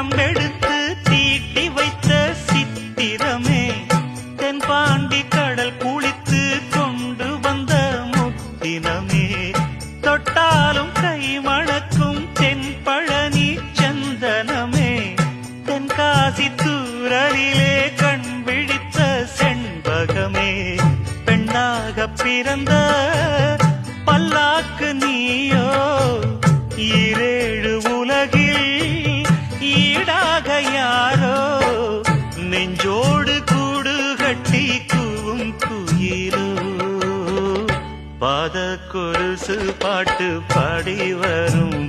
சிலம்பெடுத்து தீட்டி வைத்த சித்திரமே தென்பாண்டி கடல் குளித்து கொண்டு வந்த முத்தினமே தொட்டாலும் கை மணக்கும் தென்பழனி சந்தனமே தென்காசி தூரலிலே கண் விழித்த செண்பகமே பெண்ணாக பிறந்த பல்லாக்கு நீயோ ஈரேழு உலகில் ஈடாக யாரோ நெஞ்சோடு கூடு கட்டி கூவும் குயிலோ பாத கொலுசு பாட்டு பாடி வரும்